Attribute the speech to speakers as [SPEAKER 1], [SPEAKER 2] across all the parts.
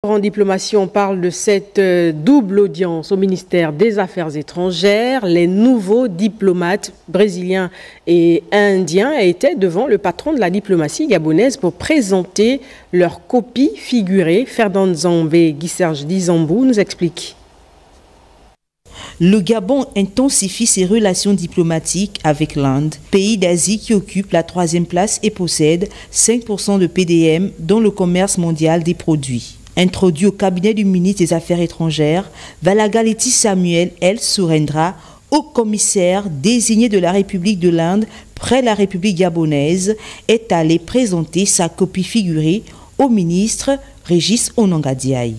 [SPEAKER 1] En diplomatie, on parle de cette double audience au ministère des Affaires étrangères. Les nouveaux diplomates brésiliens et indiens étaient devant le patron de la diplomatie gabonaise pour présenter leur copie figurée. Ferdinand Zambé, Guy Serge Dizambou nous explique.
[SPEAKER 2] Le Gabon intensifie ses relations diplomatiques avec l'Inde, pays d'Asie qui occupe la 3e place et possède 5% de PDM dans le commerce mondial des produits. Introduit au cabinet du ministre des Affaires étrangères, Valagaleti Samuel L. Surendra, haut commissaire désigné de la République de l'Inde près la République gabonaise, est allé présenter sa copie figurée au ministre Régis Onangadiaï.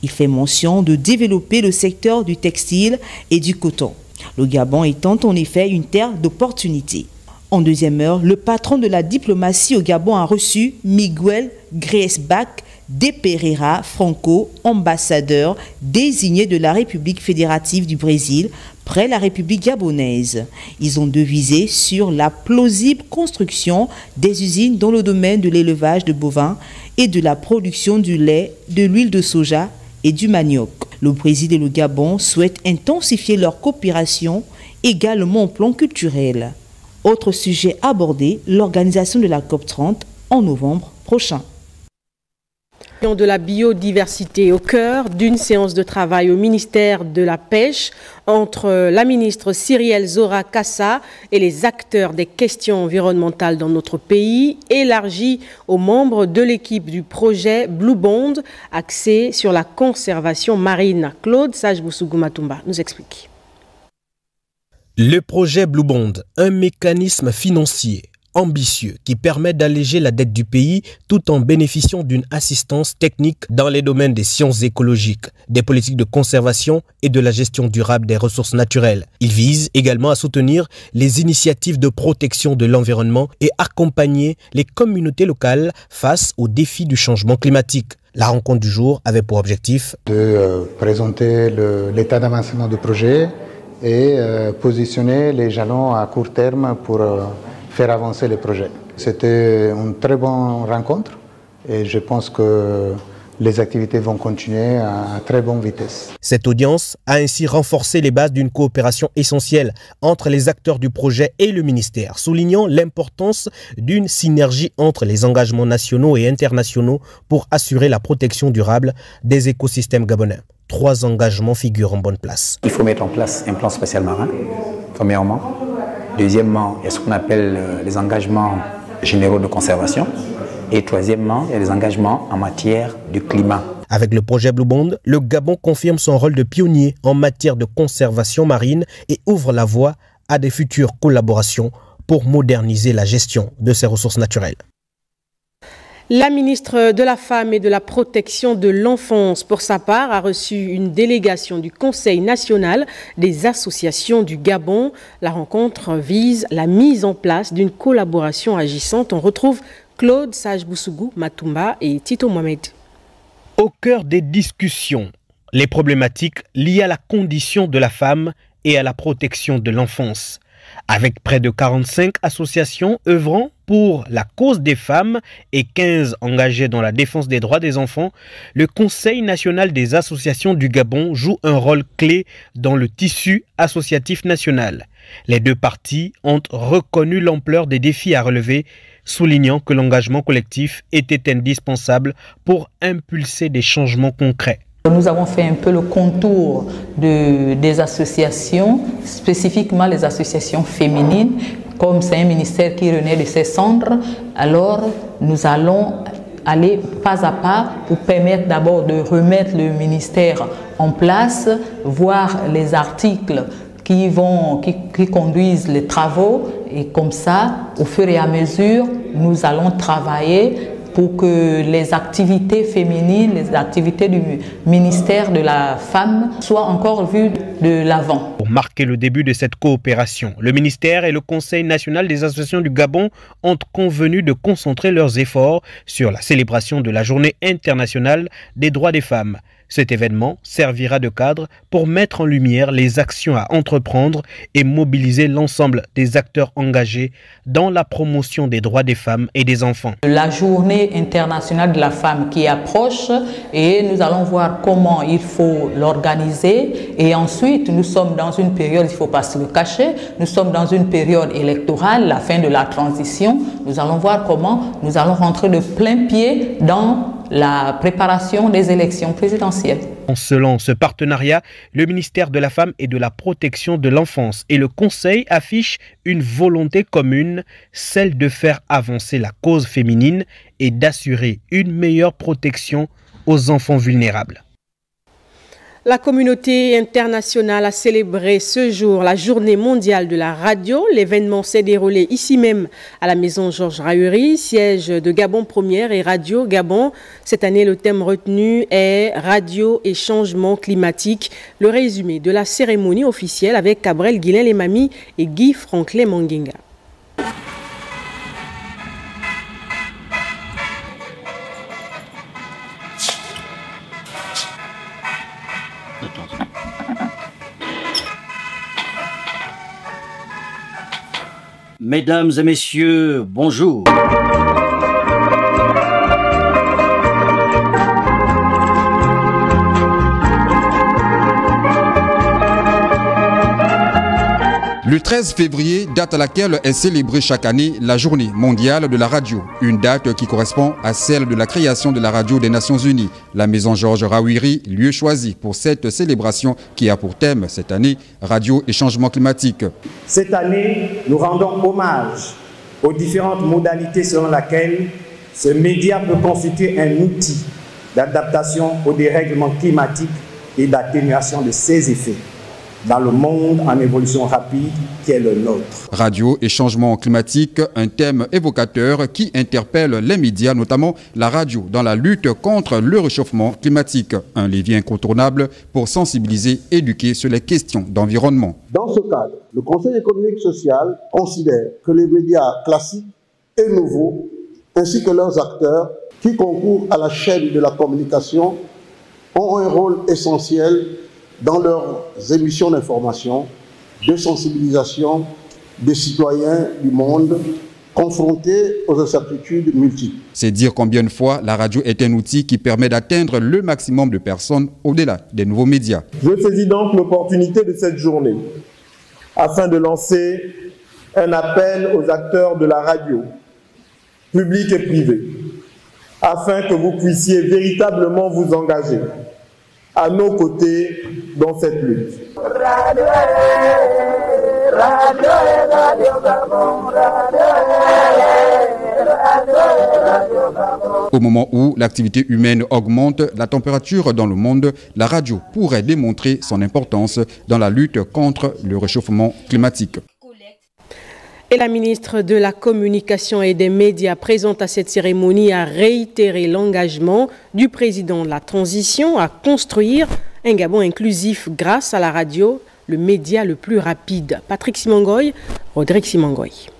[SPEAKER 2] Il fait mention de développer le secteur du textile et du coton, le Gabon étant en effet une terre d'opportunités. En deuxième heure, le patron de la diplomatie au Gabon a reçu Miguel Griesbach de Pereira Franco, ambassadeur désigné de la République fédérative du Brésil près la République gabonaise. Ils ont devisé sur la plausible construction des usines dans le domaine de l'élevage de bovins et de la production du lait, de l'huile de soja et du manioc. Le Brésil et le Gabon souhaitent intensifier leur coopération également au plan culturel. Autre sujet abordé, l'organisation de la COP30 en novembre prochain.
[SPEAKER 1] De la biodiversité au cœur d'une séance de travail au ministère de la Pêche entre la ministre Cyrielle Zora Kassa et les acteurs des questions environnementales dans notre pays, élargie aux membres de l'équipe du projet Blue Bond, axé sur la conservation marine. Claude Sage-Boussougou Matumba nous explique.
[SPEAKER 3] Le projet Blue Bond, un mécanisme financier ambitieux qui permet d'alléger la dette du pays tout en bénéficiant d'une assistance technique dans les domaines des sciences écologiques, des politiques de conservation et de la gestion durable des ressources naturelles. Il vise également à soutenir les initiatives de protection de l'environnement et accompagner les communautés locales face aux défis du changement climatique. La rencontre du jour avait pour objectif
[SPEAKER 4] de présenter l'état d'avancement du projet et positionner les jalons à court terme pour faire avancer les projets. C'était une très bonne rencontre et je pense que les activités vont continuer à très bonne vitesse.
[SPEAKER 3] Cette audience a ainsi renforcé les bases d'une coopération essentielle entre les acteurs du projet et le ministère, soulignant l'importance d'une synergie entre les engagements nationaux et internationaux pour assurer la protection durable des écosystèmes gabonais. 3 engagements figurent en bonne place.
[SPEAKER 5] Il faut mettre en place un plan spatial marin, premièrement. Deuxièmement, il y a ce qu'on appelle les engagements généraux de conservation. Et troisièmement, il y a les engagements en matière du climat.
[SPEAKER 3] Avec le projet Blue Bond, le Gabon confirme son rôle de pionnier en matière de conservation marine et ouvre la voie à des futures collaborations pour moderniser la gestion de ses ressources naturelles.
[SPEAKER 1] La ministre de la Femme et de la Protection de l'Enfance, pour sa part, a reçu une délégation du Conseil national des associations du Gabon. La rencontre vise la mise en place d'une collaboration agissante. On retrouve Claude Sage-Boussougou Matumba et Tito Mohamed.
[SPEAKER 3] Au cœur des discussions, les problématiques liées à la condition de la femme et à la protection de l'enfance. Avec près de 45 associations œuvrant pour la cause des femmes et 15 engagées dans la défense des droits des enfants, le Conseil national des associations du Gabon joue un rôle clé dans le tissu associatif national. Les deux parties ont reconnu l'ampleur des défis à relever, soulignant que l'engagement collectif était indispensable pour impulser des changements concrets.
[SPEAKER 6] Nous avons fait un peu le contour des associations, spécifiquement les associations féminines. Comme c'est un ministère qui renaît de ses cendres, alors nous allons aller pas à pas pour permettre d'abord de remettre le ministère en place, voir les articles qui conduisent les travaux, et comme ça, au fur et à mesure, nous allons travailler pour que les activités féminines, les activités du ministère de la Femme soient encore vues de l'avant.
[SPEAKER 3] Pour marquer le début de cette coopération, le ministère et le Conseil national des associations du Gabon ont convenu de concentrer leurs efforts sur la célébration de la Journée internationale des droits des femmes. Cet événement servira de cadre pour mettre en lumière les actions à entreprendre et mobiliser l'ensemble des acteurs engagés dans la promotion des droits des femmes et des enfants.
[SPEAKER 6] La Journée internationale de la femme qui approche et nous allons voir comment il faut l'organiser. Et ensuite, nous sommes dans une période, il ne faut pas se le cacher, nous sommes dans une période électorale, la fin de la transition. Nous allons voir comment nous allons rentrer de plein pied dans la préparation des élections présidentielles.
[SPEAKER 3] Selon ce partenariat, le ministère de la Femme et de la Protection de l'Enfance et le Conseil affichent une volonté commune, celle de faire avancer la cause féminine et d'assurer une meilleure protection aux enfants vulnérables.
[SPEAKER 1] La communauté internationale a célébré ce jour la journée mondiale de la radio. L'événement s'est déroulé ici même à la maison Georges Rahuri, siège de Gabon Première et Radio Gabon. Cette année, le thème retenu est Radio et changement climatique. Le résumé de la cérémonie officielle avec Cabrel Guilhem Lemami et Guy Franklin Manginga.
[SPEAKER 7] Mesdames et messieurs, bonjour.
[SPEAKER 8] Le 13 février, date à laquelle est célébrée chaque année la Journée mondiale de la radio, une date qui correspond à celle de la création de la radio des Nations Unies. La maison Georges Rahuri, lieu choisi pour cette célébration qui a pour thème cette année Radio et changement climatique.
[SPEAKER 9] Cette année, nous rendons hommage aux différentes modalités selon lesquelles ce média peut constituer un outil d'adaptation au dérèglement climatique et d'atténuation de ses effets dans le monde en évolution rapide qui est le nôtre.
[SPEAKER 8] Radio et changement climatique, un thème évocateur qui interpelle les médias, notamment la radio, dans la lutte contre le réchauffement climatique. Un levier incontournable pour sensibiliser, éduquer sur les questions d'environnement.
[SPEAKER 10] Dans ce cadre, le Conseil économique et social considère que les médias classiques et nouveaux, ainsi que leurs acteurs qui concourent à la chaîne de la communication, ont un rôle essentiel dans leurs émissions d'information, de sensibilisation des citoyens du monde confrontés aux incertitudes multiples.
[SPEAKER 8] C'est dire combien de fois la radio est un outil qui permet d'atteindre le maximum de personnes au-delà des nouveaux médias.
[SPEAKER 9] Je saisis donc l'opportunité de cette journée afin de lancer un appel aux acteurs de la radio, publics et privés, afin que vous puissiez véritablement vous engager à nos côtés dans cette lutte.
[SPEAKER 8] Au moment où l'activité humaine augmente la température dans le monde, la radio pourrait démontrer son importance dans la lutte contre le réchauffement climatique.
[SPEAKER 1] Et la ministre de la Communication et des Médias présente à cette cérémonie a réitéré l'engagement du président de la transition à construire un Gabon inclusif grâce à la radio, le média le plus rapide. Patrick Simangoy, Rodrigue Simangoy.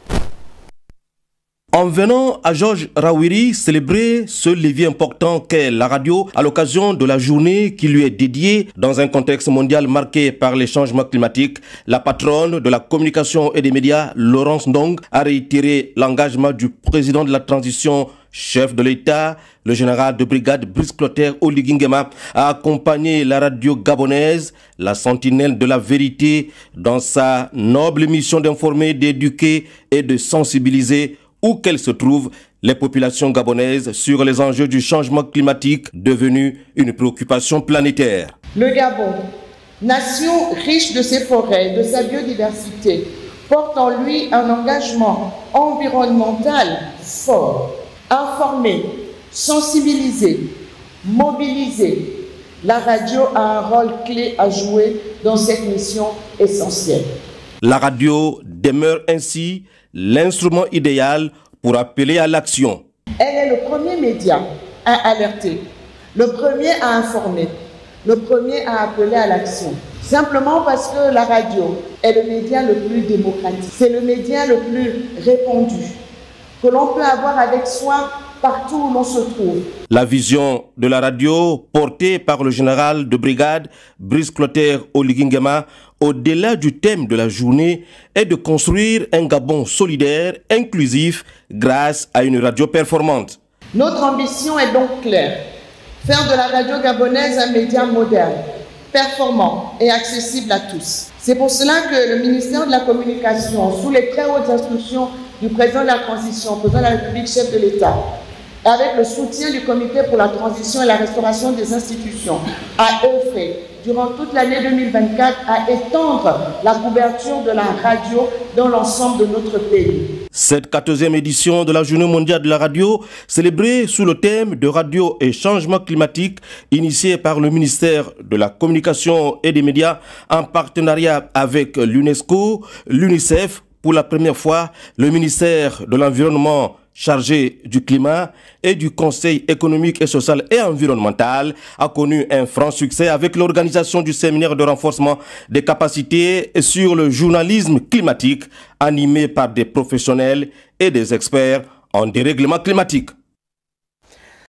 [SPEAKER 11] En venant à Georges Rahuri célébrer ce levier important qu'est la radio à l'occasion de la journée qui lui est dédiée dans un contexte mondial marqué par les changements climatiques, la patronne de la communication et des médias, Laurence Ndong, a réitéré l'engagement du président de la transition, chef de l'État, le général de brigade Brice Clotaire Oligui Nguema, à accompagner la radio gabonaise, la sentinelle de la vérité, dans sa noble mission d'informer, d'éduquer et de sensibiliser où qu'elles se trouvent, les populations gabonaises sur les enjeux du changement climatique devenu une préoccupation planétaire.
[SPEAKER 12] Le Gabon, nation riche de ses forêts, de sa biodiversité, porte en lui un engagement environnemental fort. Informer, sensibiliser, mobiliser, la radio a un rôle clé à jouer dans cette mission essentielle.
[SPEAKER 11] La radio demeure ainsi l'instrument idéal pour appeler à l'action.
[SPEAKER 12] Elle est le premier média à alerter, le premier à informer, le premier à appeler à l'action. Simplement parce que la radio est le média le plus démocratique. C'est le média le plus répandu que l'on peut avoir avec soi partout où l'on se trouve.
[SPEAKER 11] La vision de la radio, portée par le général de brigade Brice Clotaire Oligingema, au-delà du thème de la journée, est de construire un Gabon solidaire, inclusif, grâce à une radio performante.
[SPEAKER 12] Notre ambition est donc claire. Faire de la radio gabonaise un média moderne, performant et accessible à tous. C'est pour cela que le ministère de la Communication, sous les très hautes instructions du président de la transition, président de la République, chef de l'État, avec le soutien du Comité pour la transition et la restauration des institutions, a œuvré durant toute l'année 2024 à étendre la couverture de la radio dans l'ensemble de notre pays.
[SPEAKER 11] Cette 14e édition de la Journée mondiale de la radio, célébrée sous le thème de radio et changement climatique, initiée par le ministère de la Communication et des Médias en partenariat avec l'UNESCO, l'UNICEF. Pour la première fois, le ministère de l'Environnement chargé du climat et du Conseil économique et social et environnemental a connu un franc succès avec l'organisation du séminaire de renforcement des capacités sur le journalisme climatique animé par des professionnels et des experts en dérèglement climatique.